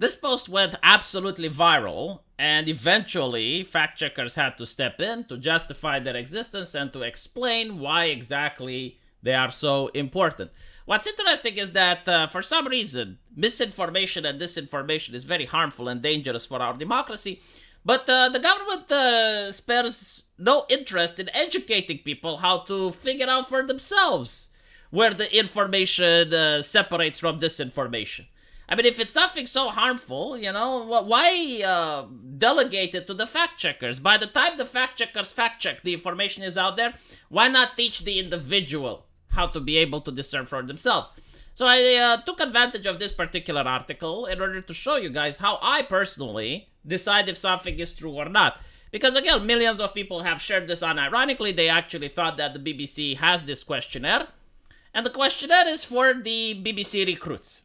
This post went absolutely viral, and eventually fact checkers had to step in to justify their existence and to explain why exactly they are so important. What's interesting is that for some reason, misinformation and disinformation is very harmful and dangerous for our democracy. But the government spares no interest in educating people how to figure out for themselves where the information separates from disinformation. I mean, if it's something so harmful, why delegate it to the fact checkers? By the time the fact checkers fact check the information is out there, why not teach the individual how to be able to discern for themselves? So I took advantage of this particular article in order to show you guys how I personally decide if something is true or not. Because again, millions of people have shared this unironically. They actually thought that the BBC has this questionnaire. And the questionnaire is for the BBC recruits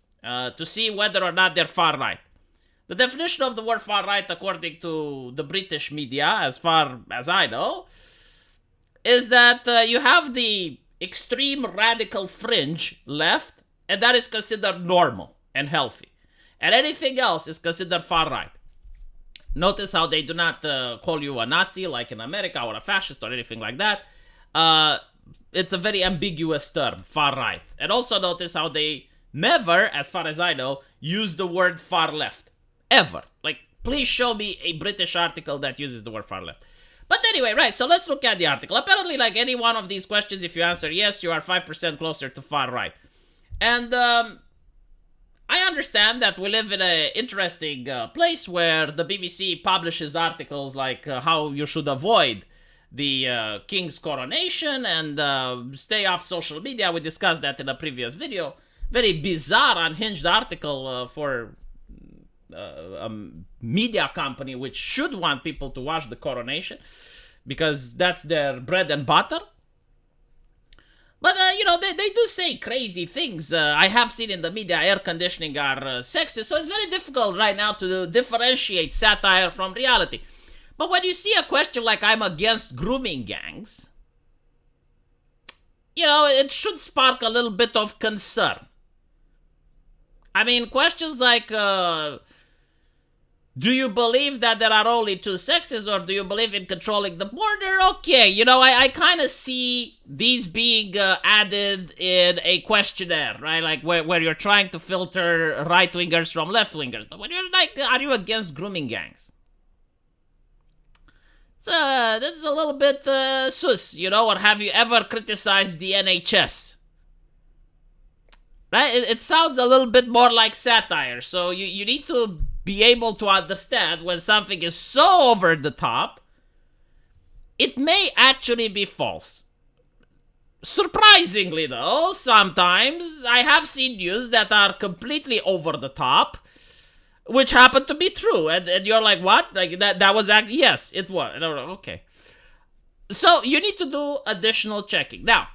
to see whether or not they're far right. The definition of the word far right, according to the British media, as far as I know, is that you have the extreme radical fringe left, and that is considered normal and healthy. And anything else is considered far right. Notice how they do not call you a Nazi like in America or a fascist or anything like that. It's a very ambiguous term, far right. And also notice how they never, as far as I know, use the word far left. Ever. Like, please show me a British article that uses the word far left. But anyway, right, so let's look at the article. Apparently, like any one of these questions, if you answer yes, you are 5% closer to far right. And I understand that we live in an interesting place where the BBC publishes articles like how you should avoid the king's coronation and stay off social media. We discussed that in a previous video. Very bizarre, unhinged article for a media company which should want people to watch the coronation because that's their bread and butter. But, they do say crazy things. I have seen in the media air conditioning are sexist, so it's very difficult right now to differentiate satire from reality. But when you see a question like I'm against grooming gangs, it should spark a little bit of concern. I mean, questions like, do you believe that there are only two sexes, or do you believe in controlling the border? Okay, I kind of see these being added in a questionnaire, right? Like where you're trying to filter right-wingers from left-wingers. But when you're like, are you against grooming gangs? That's a little bit sus, or have you ever criticized the NHS? Right? It sounds a little bit more like satire, so you need to be able to understand when something is so over the top, it may actually be false. Surprisingly though, sometimes I have seen news that are completely over the top, which happened to be true, and you're like, what? Like that was actually, yes, it was. Okay. So you need to do additional checking. Now,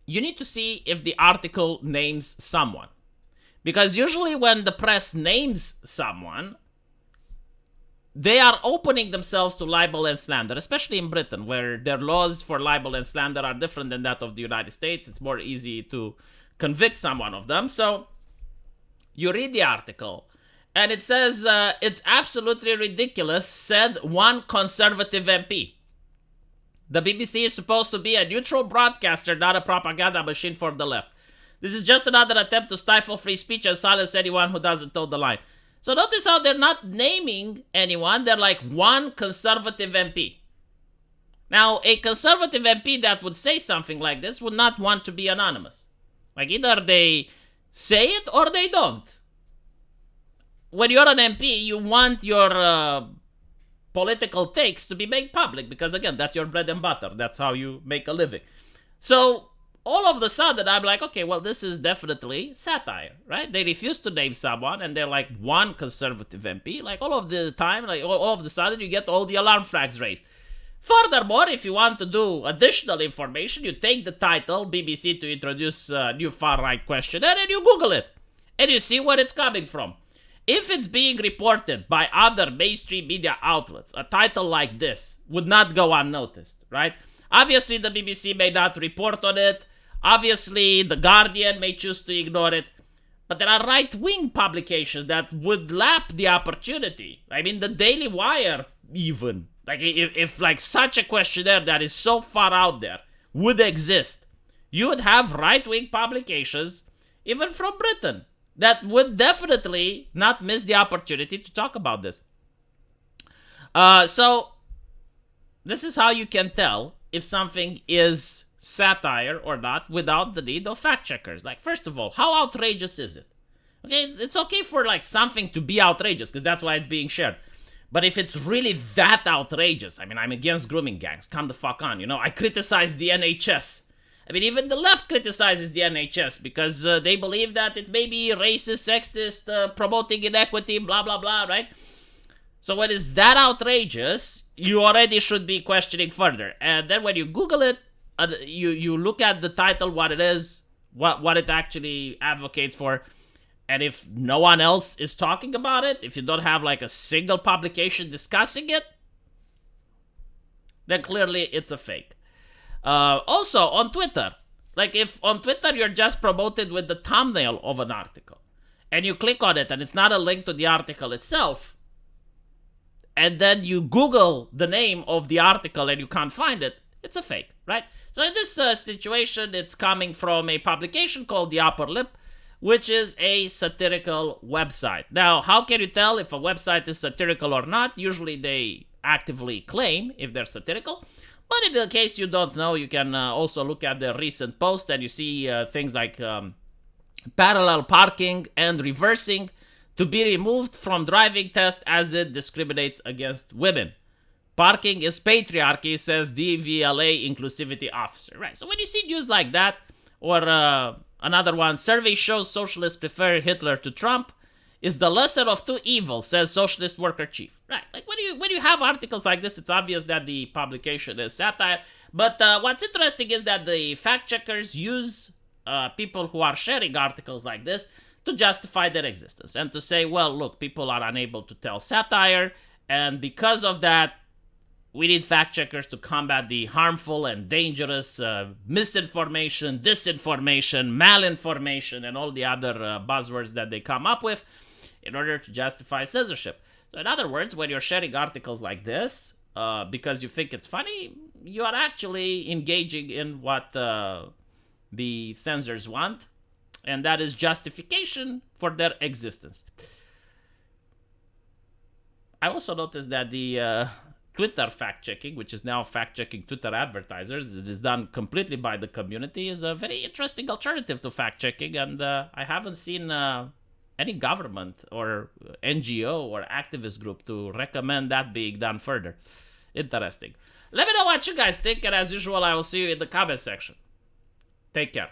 you need to see if the article names someone. Because usually when the press names someone, they are opening themselves to libel and slander, especially in Britain, where their laws for libel and slander are different than that of the United States. It's more easy to convict someone of them. So you read the article, and it says, it's absolutely ridiculous, said one Conservative MP. The BBC is supposed to be a neutral broadcaster, not a propaganda machine for the left. This is just another attempt to stifle free speech and silence anyone who doesn't toe the line. So notice how they're not naming anyone. They're like one Conservative MP. Now, a Conservative MP that would say something like this would not want to be anonymous. Like either they say it or they don't. When you're an MP, you want your political takes to be made public because, again, that's your bread and butter. That's how you make a living. So all of a sudden, I'm like, okay, well, this is definitely satire, right? They refuse to name someone, and they're like one Conservative MP. Like all of the time, like all of a sudden, you get all the alarm flags raised. Furthermore, if you want to do additional information, you take the title, BBC to introduce a new far-right questionnaire, and you Google it. And you see where it's coming from. If it's being reported by other mainstream media outlets, a title like this would not go unnoticed, right? Obviously, the BBC may not report on it. Obviously, The Guardian may choose to ignore it. But there are right-wing publications that would lap the opportunity. I mean, the Daily Wire even. Like, if like such a questionnaire that is so far out there would exist, you would have right-wing publications, even from Britain, that would definitely not miss the opportunity to talk about this. So, this is how you can tell if something is satire or not without the need of fact checkers. Like, first of all, how outrageous is it? Okay, it's okay for like something to be outrageous because that's why it's being shared. But if it's really that outrageous, I mean, I'm against grooming gangs. Come the fuck on, you know? I criticize the NHS. I mean, even the left criticizes the NHS because they believe that it may be racist, sexist, promoting inequity, blah, blah, blah, right? So when it's that outrageous, you already should be questioning further. And then when you Google it, you look at the title, what it is, what it actually advocates for. And if no one else is talking about it, if you don't have like a single publication discussing it, then clearly it's a fake. Also, on Twitter, like if on Twitter you're just promoted with the thumbnail of an article, and you click on it and it's not a link to the article itself, and then you Google the name of the article and you can't find it, it's a fake, right? So in this situation, it's coming from a publication called The Upper Lip, which is a satirical website. Now, how can you tell if a website is satirical or not? Usually they actively claim if they're satirical. But in the case you don't know, you can also look at the recent post and you see things like parallel parking and reversing to be removed from driving test as it discriminates against women. Parking is patriarchy, says DVLA inclusivity officer. Right, so when you see news like that, or another one, survey shows socialists prefer Hitler to Trump, is the lesser of two evils, says socialist worker chief. Right, like when you have articles like this, it's obvious that the publication is satire. But what's interesting is that the fact checkers use people who are sharing articles like this to justify their existence and to say, well, look, people are unable to tell satire, and because of that, we need fact checkers to combat the harmful and dangerous misinformation, disinformation, malinformation, and all the other buzzwords that they come up with in order to justify censorship. So in other words, when you're sharing articles like this, because you think it's funny, you are actually engaging in what the censors want, and that is justification for their existence. I also noticed that the Twitter fact-checking, which is now fact-checking Twitter advertisers, it is done completely by the community, is a very interesting alternative to fact-checking, and I haven't seen any government or NGO or activist group to recommend that being done further. Interesting. Let me know what you guys think, and as usual, I will see you in the comment section. Take care.